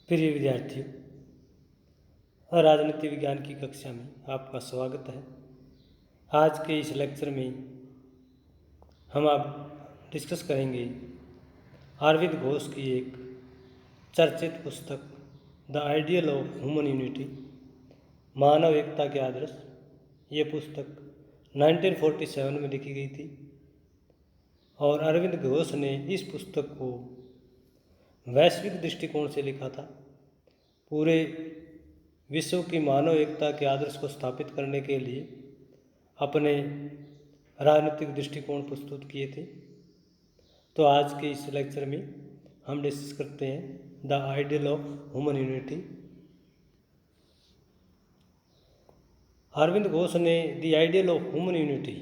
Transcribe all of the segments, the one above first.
प्रिय विद्यार्थियों, राजनीति विज्ञान की कक्षा में आपका स्वागत है। आज के इस लेक्चर में हम आप डिस्कस करेंगे अरविंद घोष की एक चर्चित पुस्तक the ideal of human unity, मानव एकता के आदर्श। ये पुस्तक 1947 में लिखी गई थी और अरविंद घोष ने इस पुस्तक को वैश्विक दृष्टिकोण से लिखा था। पूरे विश्व की मानव एकता के आदर्श को स्थापित करने के लिए अपने राजनीतिक दृष्टिकोण प्रस्तुत किए थे। तो आज के इस लेक्चर में हम डिस्कस करते हैं the ideal of human unity. Aurobindo Ghosh ने the ideal of human unity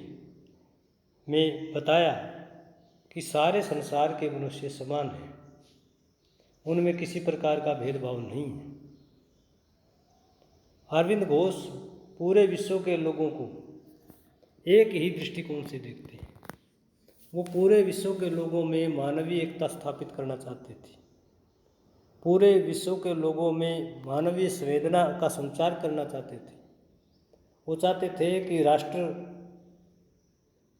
में बताया कि सारे संसार के मनुष्य समान हैं, उनमें किसी प्रकार का भेदभाव नहीं है। अरविंद घोष पूरे विश्व के लोगों को एक ही दृष्टिकोण से देखते हैं। वो पूरे विश्व के लोगों में मानवीय एकता स्थापित करना चाहते थे। पूरे विश्व के लोगों में मानवीय संवेदना का संचार करना चाहते थे। वो चाहते थे कि राष्ट्र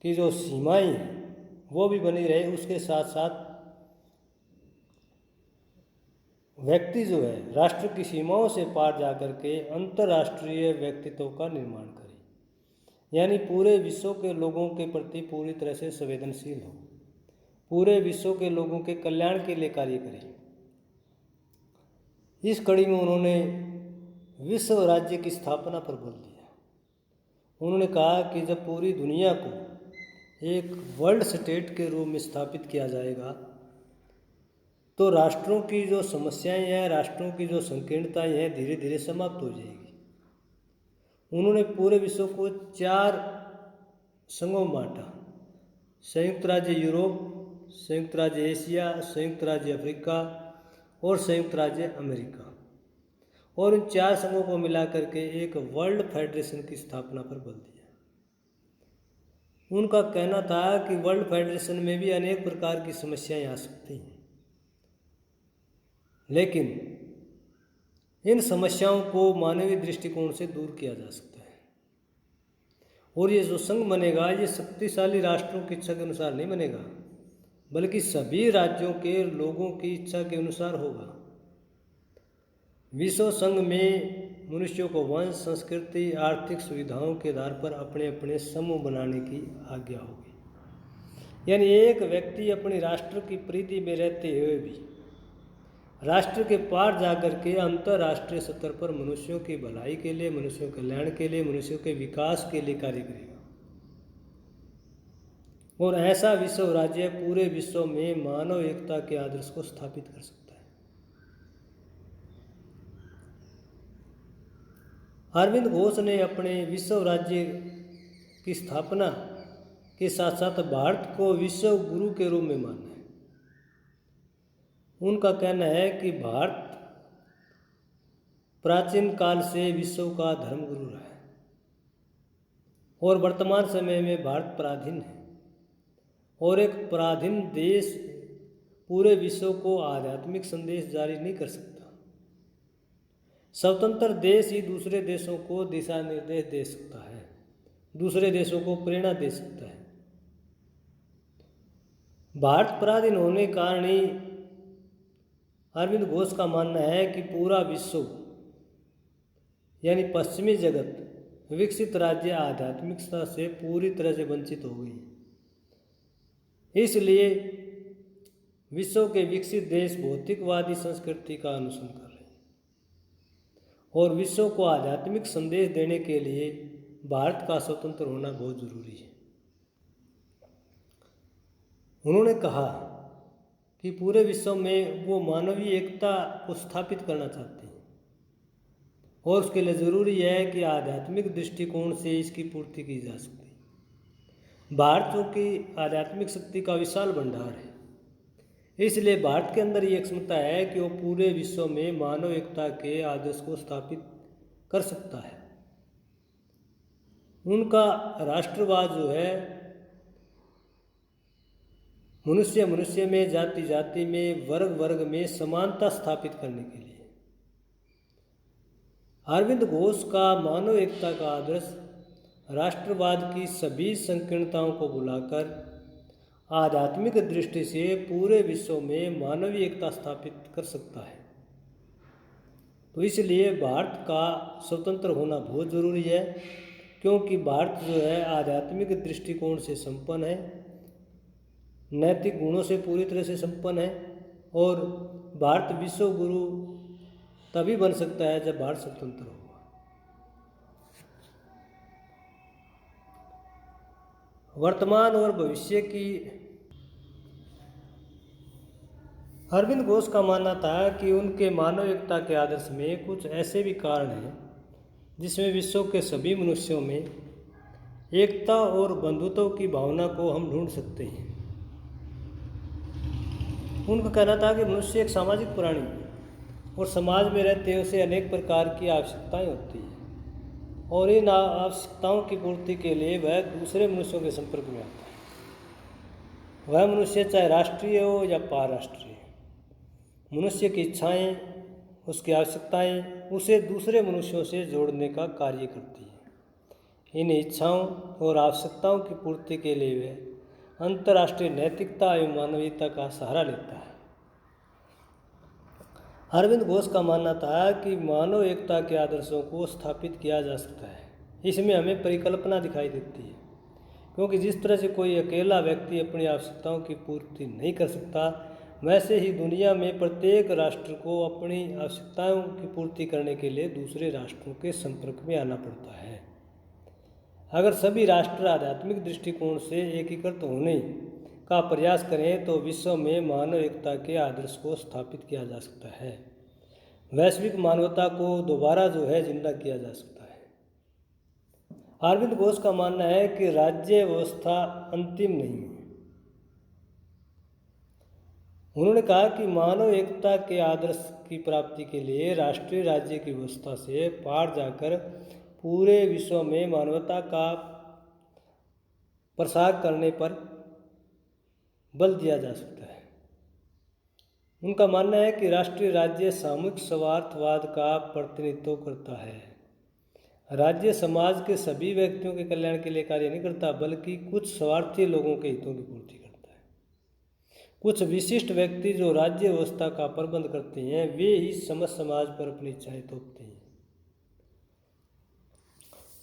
की जो सीमाएं हैं वो भी बनी रहे, उसके साथ साथ व्यक्ति जो है राष्ट्र की सीमाओं से पार जा कर के अंतर्राष्ट्रीय व्यक्तित्व का निर्माण करे, यानी पूरे विश्व के लोगों के प्रति पूरी तरह से संवेदनशील हो, पूरे विश्व के लोगों के कल्याण के लिए कार्य करे। इस कड़ी में उन्होंने विश्व राज्य की स्थापना पर बल दिया। उन्होंने कहा कि जब पूरी दुनिया को एक वर्ल्ड स्टेट के रूप में स्थापित किया जाएगा तो राष्ट्रों की जो समस्याएं हैं, राष्ट्रों की जो संकीर्णताएं हैं, धीरे धीरे समाप्त हो जाएगी। उन्होंने पूरे विश्व को 4 संघों में बांटा: संयुक्त राज्य यूरोप, संयुक्त राज्य एशिया, संयुक्त राज्य अफ्रीका और संयुक्त राज्य अमेरिका। और इन 4 संघों को मिला करके एक वर्ल्ड फेडरेशन की स्थापना पर बल दिया। उनका कहना था कि वर्ल्ड फेडरेशन में भी अनेक प्रकार की समस्याएं आ सकती हैं, लेकिन इन समस्याओं को मानवीय दृष्टिकोण से दूर किया जा सकता है। और ये जो संघ बनेगा ये शक्तिशाली राष्ट्रों की इच्छा के अनुसार नहीं बनेगा, बल्कि सभी राज्यों के लोगों की इच्छा के अनुसार होगा। विश्व संघ में मनुष्यों को वंश, संस्कृति, आर्थिक सुविधाओं के आधार पर अपने अपने समूह बनाने की आज्ञा होगी। यानी एक व्यक्ति अपनी राष्ट्र की प्रीति में रहते हुए भी राष्ट्र के पार जाकर के अंतर्राष्ट्रीय स्तर पर मनुष्यों की भलाई के लिए, मनुष्यों के कल्याण के लिए, मनुष्यों के विकास के लिए कार्य करेगा। और ऐसा विश्व राज्य पूरे विश्व में मानव एकता के आदर्श को स्थापित कर सकता है। अरविंद घोष ने अपने विश्व राज्य की स्थापना के साथ साथ भारत को विश्व गुरु के रूप में माना है। उनका कहना है कि भारत प्राचीन काल से विश्व का धर्मगुरु रहा है और वर्तमान समय में भारत पराधीन है। और एक पराधीन देश पूरे विश्व को आध्यात्मिक संदेश जारी नहीं कर सकता। स्वतंत्र देश ही दूसरे देशों को दिशा निर्देश दे सकता है, दूसरे देशों को प्रेरणा दे सकता है। भारत पराधीन होने के कारण ही अरविंद घोष का मानना है कि पूरा विश्व यानी पश्चिमी जगत, विकसित राज्य आध्यात्मिकता से पूरी तरह से वंचित हो गई। इसलिए विश्व के विकसित देश भौतिकवादी संस्कृति का अनुसरण कर रहे हैं और विश्व को आध्यात्मिक संदेश देने के लिए भारत का स्वतंत्र होना बहुत जरूरी है। उन्होंने कहा कि पूरे विश्व में वो मानवीय एकता को स्थापित करना चाहते हैं और उसके लिए ज़रूरी है कि आध्यात्मिक दृष्टिकोण से इसकी पूर्ति की जा सकती है। भारत जो कि आध्यात्मिक शक्ति का विशाल भंडार है, इसलिए भारत के अंदर ये क्षमता है कि वो पूरे विश्व में मानव एकता के आदर्श को स्थापित कर सकता है। उनका राष्ट्रवाद जो है मनुष्य मनुष्य में, जाति जाति में, वर्ग वर्ग में समानता स्थापित करने के लिए अरविंद घोष का मानव एकता का आदर्श राष्ट्रवाद की सभी संकीर्णताओं को भुलाकर आध्यात्मिक दृष्टि से पूरे विश्व में मानवीय एकता स्थापित कर सकता है। तो इसलिए भारत का स्वतंत्र होना बहुत ज़रूरी है, क्योंकि भारत जो है आध्यात्मिक दृष्टिकोण से संपन्न है, नैतिक गुणों से पूरी तरह से संपन्न है और भारत विश्व गुरु तभी बन सकता है जब भारत स्वतंत्र होगा। वर्तमान और भविष्य की अरविंद घोष का मानना था कि उनके मानव एकता के आदर्श में कुछ ऐसे भी कारण हैं जिसमें विश्व के सभी मनुष्यों में एकता और बंधुत्व की भावना को हम ढूंढ सकते हैं। उनका कहना था कि मनुष्य एक सामाजिक प्राणी है और समाज में रहते हुए उसे अनेक प्रकार की आवश्यकताएं होती हैं और इन आवश्यकताओं की पूर्ति के लिए वह दूसरे मनुष्यों के संपर्क में आता है। वह मनुष्य चाहे राष्ट्रीय हो या पाराष्ट्रीय, मनुष्य की इच्छाएं, उसकी आवश्यकताएं उसे दूसरे मनुष्यों से जोड़ने का कार्य करती हैं। इन इच्छाओं और आवश्यकताओं की पूर्ति के लिए वह अंतर्राष्ट्रीय नैतिकता एवं मानवीयता का सहारा लेता है। अरविंद घोष का मानना था कि मानव एकता के आदर्शों को स्थापित किया जा सकता है। इसमें हमें परिकल्पना दिखाई देती है, क्योंकि जिस तरह से कोई अकेला व्यक्ति अपनी आवश्यकताओं की पूर्ति नहीं कर सकता, वैसे ही दुनिया में प्रत्येक राष्ट्र को अपनी आवश्यकताओं की पूर्ति करने के लिए दूसरे राष्ट्रों के संपर्क में आना पड़ता है। अगर सभी राष्ट्र आध्यात्मिक दृष्टिकोण से एकीकृत होने का प्रयास करें तो विश्व में मानव एकता के आदर्श को स्थापित किया जा सकता है। वैश्विक मानवता को दोबारा जो है जिंदा किया जा सकता है। अरविंद घोष का मानना है कि राज्य व्यवस्था अंतिम नहीं है। उन्होंने कहा कि मानव एकता के आदर्श की प्राप्ति के लिए राष्ट्रीय राज्य की व्यवस्था से पार जाकर पूरे विश्व में मानवता का प्रसार करने पर बल दिया जा सकता है। उनका मानना है कि राष्ट्रीय राज्य सामूहिक स्वार्थवाद का प्रतिनिधित्व करता है। राज्य समाज के सभी व्यक्तियों के कल्याण के लिए कार्य नहीं करता, बल्कि कुछ स्वार्थी लोगों के हितों की पूर्ति करता है। कुछ विशिष्ट व्यक्ति जो राज्य व्यवस्था का प्रबंध करते हैं, वे ही समस्त समाज पर अपनी इच्छाएं थोपते हैं।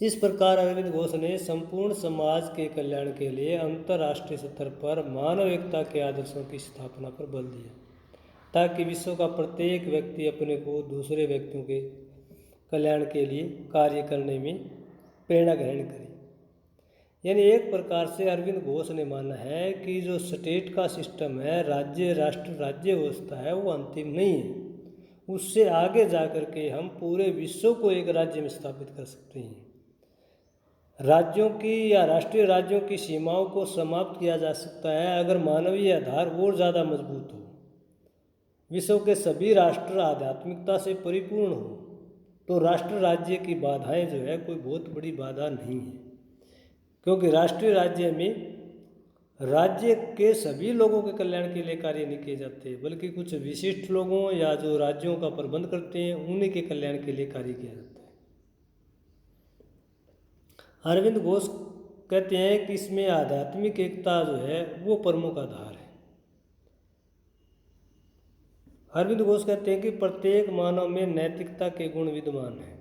इस प्रकार अरविंद घोष ने संपूर्ण समाज के कल्याण के लिए अंतर्राष्ट्रीय स्तर पर मानव एकता के आदर्शों की स्थापना पर बल दिया, ताकि विश्व का प्रत्येक व्यक्ति अपने को दूसरे व्यक्तियों के कल्याण के लिए कार्य करने में प्रेरणा ग्रहण करे। यानी एक प्रकार से अरविंद घोष ने माना है कि जो स्टेट का सिस्टम है, राज्य राष्ट्र राज्य व्यवस्था है, वो अंतिम नहीं है। उससे आगे जा कर के हम पूरे विश्व को एक राज्य में स्थापित कर सकते हैं। राज्यों की या राष्ट्रीय राज्यों की सीमाओं को समाप्त किया जा सकता है अगर मानवीय आधार और ज़्यादा मजबूत हो, विश्व के सभी राष्ट्र आध्यात्मिकता से परिपूर्ण हो, तो राष्ट्र राज्य की बाधाएं जो है कोई बहुत बड़ी बाधा नहीं है, क्योंकि राष्ट्रीय राज्य में राज्य के सभी लोगों के कल्याण के लिए कार्य नहीं किए जाते, बल्कि कुछ विशिष्ट लोगों या जो राज्यों का प्रबंध करते हैं उन्हीं के कल्याण के लिए कार्य किया जाता है। अरविंद घोष कहते हैं कि इसमें आध्यात्मिक एकता जो है वो प्रमुख आधार है। अरविंद घोष कहते हैं कि प्रत्येक मानव में नैतिकता के गुण विद्यमान हैं।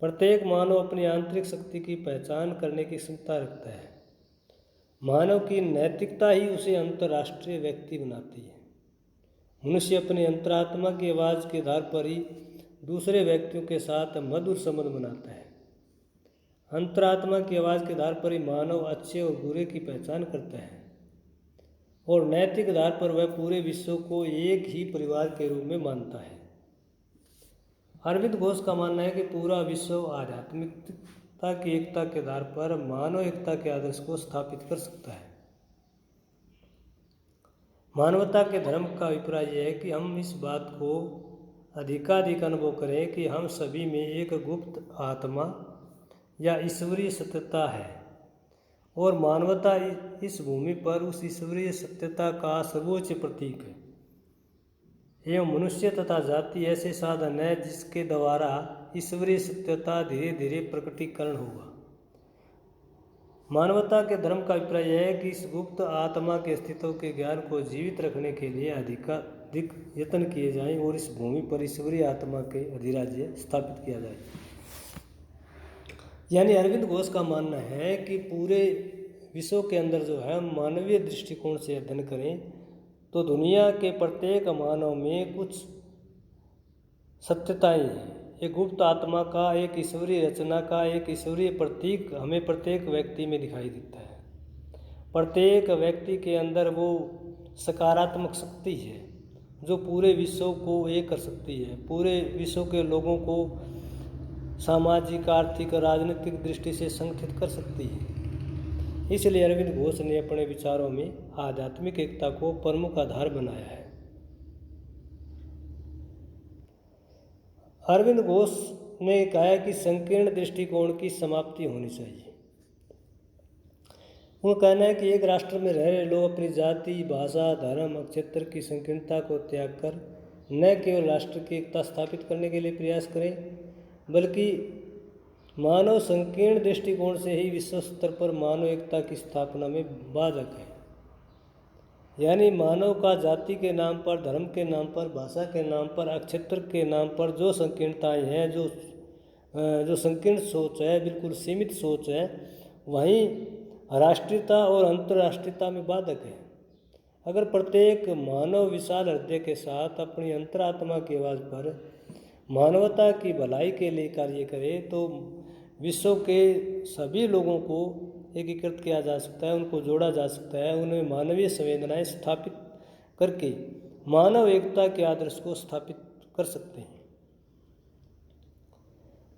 प्रत्येक मानव अपनी आंतरिक शक्ति की पहचान करने की क्षमता रखता है। मानव की नैतिकता ही उसे अंतर्राष्ट्रीय व्यक्ति बनाती है। मनुष्य अपनी अंतरात्मा की आवाज़ के आधार पर ही दूसरे व्यक्तियों के साथ मधुर संबंध बनाता है। अंतरात्मा की आवाज़ के आधार पर ही मानव अच्छे और बुरे की पहचान करता है और नैतिक आधार पर वह पूरे विश्व को एक ही परिवार के रूप में मानता है। अरविंद घोष का मानना है कि पूरा विश्व आध्यात्मिकता की एकता के आधार पर मानव एकता के आदर्श को स्थापित कर सकता है। मानवता के धर्म का अभिप्राय यह है कि हम इस बात को अधिकाधिक अनुभव करें कि हम सभी में एक गुप्त आत्मा या ईश्वरीय सत्यता है और मानवता इस भूमि पर उस ईश्वरीय सत्यता का सर्वोच्च प्रतीक है। एवं मनुष्य तथा जाति ऐसे साधन है जिसके द्वारा ईश्वरीय सत्यता धीरे धीरे प्रकटीकरण होगा। मानवता के धर्म का अभिप्राय है कि इस गुप्त आत्मा के अस्तित्व के ज्ञान को जीवित रखने के लिए अधिकाधिक यत्न किए जाएं और इस भूमि पर ईश्वरीय आत्मा के अधिराज्य स्थापित किया जाए। यानी अरविंद घोष का मानना है कि पूरे विश्व के अंदर जो है मानवीय दृष्टिकोण से अध्ययन करें तो दुनिया के प्रत्येक मानव में कुछ सत्यताएं हैं। एक गुप्त आत्मा का, एक ईश्वरीय रचना का, एक ईश्वरीय प्रतीक हमें प्रत्येक व्यक्ति में दिखाई देता है। प्रत्येक व्यक्ति के अंदर वो सकारात्मक शक्ति है जो पूरे विश्व को एक कर सकती है, पूरे विश्व के लोगों को सामाजिक, आर्थिक, राजनीतिक दृष्टि से संगठित कर सकती है। इसलिए अरविंद घोष ने अपने विचारों में आध्यात्मिक एकता को प्रमुख आधार बनाया है। अरविंद घोष ने कहा कि संकीर्ण दृष्टिकोण की समाप्ति होनी चाहिए। उनका कहना है कि एक राष्ट्र में रह रहे लोग अपनी जाति, भाषा, धर्म, क्षेत्र की संकीर्णता को त्याग कर न केवल राष्ट्र की एकता स्थापित करने के लिए प्रयास करें बल्कि मानव संकीर्ण दृष्टिकोण से ही विश्व स्तर पर मानव एकता की स्थापना में बाधक है। यानी मानव का जाति के नाम पर, धर्म के नाम पर, भाषा के नाम पर, क्षेत्र के नाम पर जो संकीर्णताएं हैं, जो संकीर्ण सोच है, बिल्कुल सीमित सोच है, वहीं राष्ट्रीयता और अंतर्राष्ट्रीयता में बाधक है। अगर प्रत्येक मानव विशाल हृदय के साथ अपनी अंतरात्मा की आवाज़ पर मानवता की भलाई के लिए कार्य करे तो विश्व के सभी लोगों को एकीकृत किया जा सकता है, उनको जोड़ा जा सकता है, उनमें मानवीय संवेदनाएं स्थापित करके मानव एकता के आदर्श को स्थापित कर सकते हैं।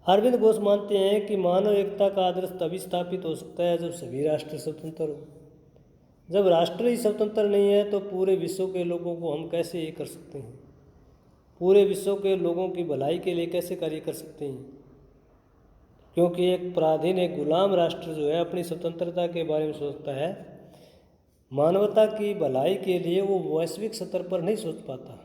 अरविंद घोष मानते हैं कि मानव एकता का आदर्श तभी स्थापित हो सकता है जब सभी राष्ट्र स्वतंत्र हो। जब राष्ट्र ही स्वतंत्र नहीं है तो पूरे विश्व के लोगों को हम कैसे एक कर सकते हैं, पूरे विश्व के लोगों की भलाई के लिए कैसे कार्य कर सकते हैं। क्योंकि एक पराधीन, एक गुलाम राष्ट्र जो है अपनी स्वतंत्रता के बारे में सोचता है, मानवता की भलाई के लिए वो वैश्विक स्तर पर नहीं सोच पाता।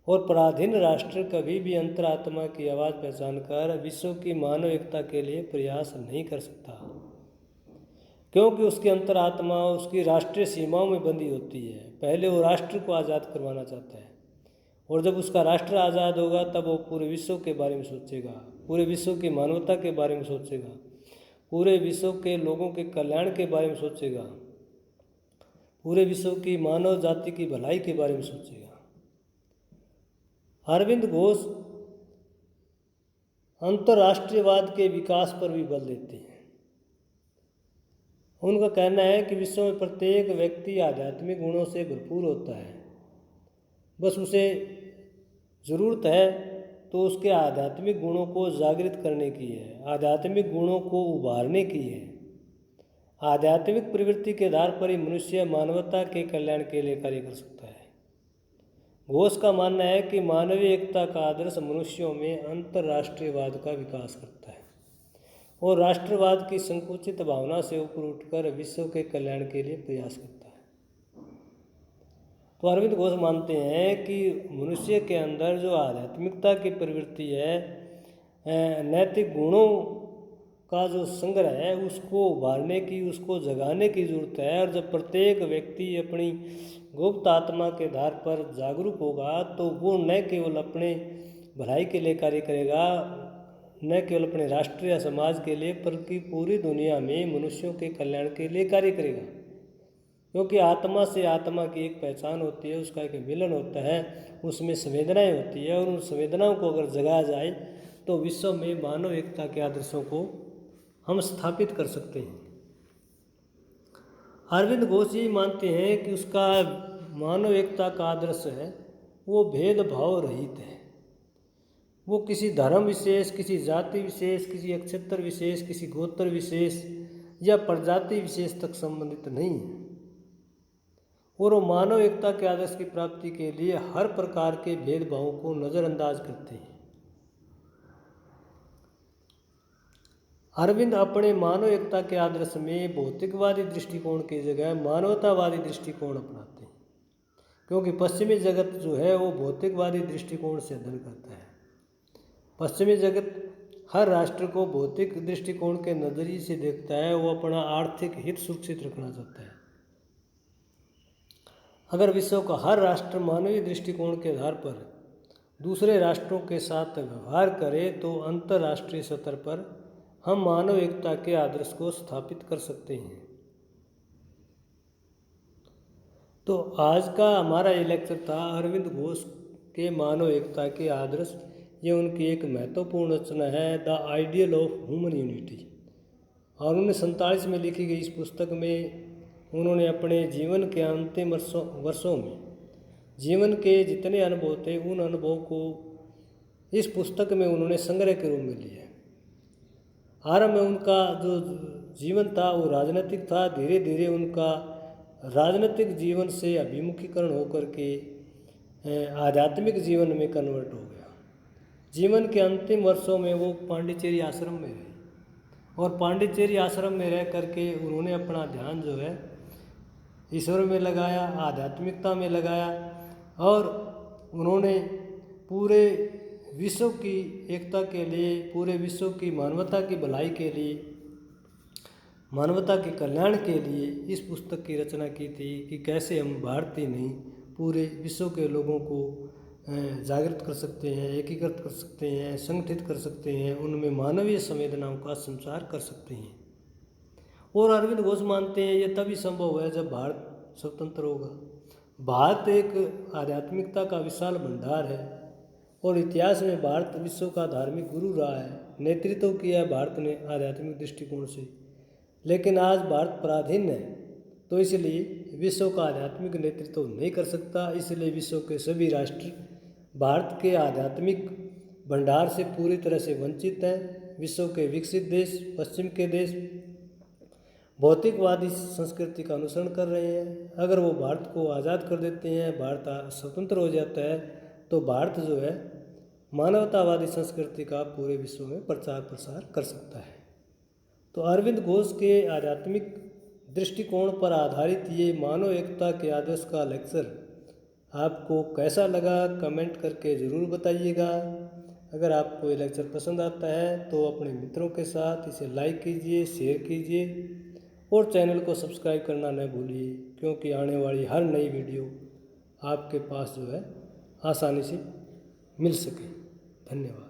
और पराधीन राष्ट्र कभी भी अंतरात्मा की आवाज़ पहचान कर विश्व की मानव एकता के लिए प्रयास नहीं कर सकता, क्योंकि उसकी अंतरात्मा उसकी राष्ट्रीय सीमाओं में बंधी होती है। पहले वो राष्ट्र को आज़ाद करवाना चाहता है और जब उसका राष्ट्र आज़ाद होगा तब वो पूरे विश्व के बारे में सोचेगा, पूरे विश्व की मानवता के बारे में सोचेगा, पूरे विश्व के लोगों के कल्याण के बारे में सोचेगा, पूरे विश्व की मानव जाति की भलाई के बारे में सोचेगा। अरविंद घोष अंतर्राष्ट्रीयवाद के विकास पर भी बल देते हैं। उनका कहना है कि विश्व में प्रत्येक व्यक्ति आध्यात्मिक गुणों से भरपूर होता है, बस उसे ज़रूरत है तो उसके आध्यात्मिक गुणों को जागृत करने की है, आध्यात्मिक गुणों को उभारने की है। आध्यात्मिक प्रवृत्ति के आधार पर ही मनुष्य मानवता के कल्याण के लिए कार्य कर सकता है। घोष का मानना है कि मानवीय एकता का आदर्श मनुष्यों में अंतर्राष्ट्रीयवाद का विकास करता है और राष्ट्रवाद की संकुचित भावना से ऊपर उठकर विश्व के कल्याण के लिए प्रयास करता है। तो अरविंद घोष मानते हैं कि मनुष्य के अंदर जो आध्यात्मिकता की प्रवृत्ति है, नैतिक गुणों का जो संग्रह है, उसको उभारने की, उसको जगाने की ज़रूरत है। और जब प्रत्येक व्यक्ति अपनी गुप्त आत्मा के आधार पर जागरूक होगा तो वो न केवल अपने भलाई के लिए कार्य करेगा, न केवल अपने राष्ट्र या समाज के लिए, बल्कि पूरी दुनिया में मनुष्यों के कल्याण के लिए कार्य करेगा। क्योंकि आत्मा से आत्मा की एक पहचान होती है, उसका एक मिलन होता है, उसमें संवेदनाएं होती है और उन संवेदनाओं को अगर जगाया जाए तो विश्व में मानव एकता के आदर्शों को हम स्थापित कर सकते हैं। अरविंद घोष ये मानते हैं कि उसका मानव एकता का आदर्श है वो भेदभाव रहित है। वो किसी धर्म विशेष, किसी जाति विशेष, किसी क्षेत्र विशेष, किसी गोत्र विशेष या प्रजाति विशेष तक संबंधित नहीं है और वो मानव एकता के आदर्श की प्राप्ति के लिए हर प्रकार के भेदभावों को नज़रअंदाज करते हैं। अरविंद अपने मानव एकता के आदर्श में भौतिकवादी दृष्टिकोण की जगह मानवतावादी दृष्टिकोण अपनाते हैं। क्योंकि पश्चिमी जगत जो है वो भौतिकवादी दृष्टिकोण से अध्ययन करता है। पश्चिमी जगत हर राष्ट्र को भौतिक दृष्टिकोण के नज़रिए से देखता है, वो अपना आर्थिक हित सुरक्षित रखना चाहता है। अगर विश्व का हर राष्ट्र मानवीय दृष्टिकोण के आधार पर दूसरे राष्ट्रों के साथ व्यवहार करे तो अंतर्राष्ट्रीय स्तर पर हम मानव एकता के आदर्श को स्थापित कर सकते हैं। तो आज का हमारा ये लेक्चर था अरविंद घोष के मानव एकता के आदर्श। ये उनकी एक महत्वपूर्ण रचना है, the ideal of human unity, और 1947 में लिखी गई इस पुस्तक में उन्होंने अपने जीवन के अंतिम वर्षों में जीवन के जितने अनुभव थे उन अनुभवों को इस पुस्तक में उन्होंने संग्रह के रूप में लिया। आरंभ में उनका जो जीवन था वो राजनीतिक था, धीरे धीरे उनका राजनीतिक जीवन से अभिमुखीकरण होकर के आध्यात्मिक जीवन में कन्वर्ट हो गया। जीवन के अंतिम वर्षों में वो पांडिचेरी आश्रम में रहे, और पांडिचेरी आश्रम में रह करके उन्होंने अपना ध्यान जो है ईश्वर में लगाया, आध्यात्मिकता में लगाया, और उन्होंने पूरे विश्व की एकता के लिए, पूरे विश्व की मानवता की भलाई के लिए, मानवता के कल्याण के लिए इस पुस्तक की रचना की थी कि कैसे हम भारतीय नहीं पूरे विश्व के लोगों को जागृत कर सकते हैं, एकीकृत कर सकते हैं, संगठित कर सकते हैं, उनमें मानवीय संवेदनाओं का संचार कर सकते हैं। और अरविंद घोष मानते हैं ये तभी संभव है जब भारत स्वतंत्र होगा। भारत एक आध्यात्मिकता का विशाल भंडार है, और इतिहास में भारत विश्व का धार्मिक गुरु रहा है, नेतृत्व किया है भारत ने आध्यात्मिक दृष्टिकोण से। लेकिन आज भारत पराधीन है, तो इसलिए विश्व का आध्यात्मिक नेतृत्व नहीं कर सकता। इसलिए विश्व के सभी राष्ट्र भारत के आध्यात्मिक भंडार से पूरी तरह से वंचित हैं। विश्व के विकसित देश, पश्चिम के देश भौतिकवादी संस्कृति का अनुसरण कर रहे हैं। अगर वो भारत को आज़ाद कर देते हैं, भारत स्वतंत्र हो जाता है, तो भारत जो है मानवतावादी संस्कृति का पूरे विश्व में प्रचार प्रसार कर सकता है। तो अरविंद घोष के आध्यात्मिक दृष्टिकोण पर आधारित ये मानव एकता के आदर्श का लेक्चर आपको कैसा लगा कमेंट करके ज़रूर बताइएगा। अगर आपको ये लेक्चर पसंद आता है तो अपने मित्रों के साथ इसे लाइक कीजिए, शेयर कीजिए, और चैनल को सब्सक्राइब करना न भूलिए, क्योंकि आने वाली हर नई वीडियो आपके पास जो है आसानी से मिल सके। धन्यवाद।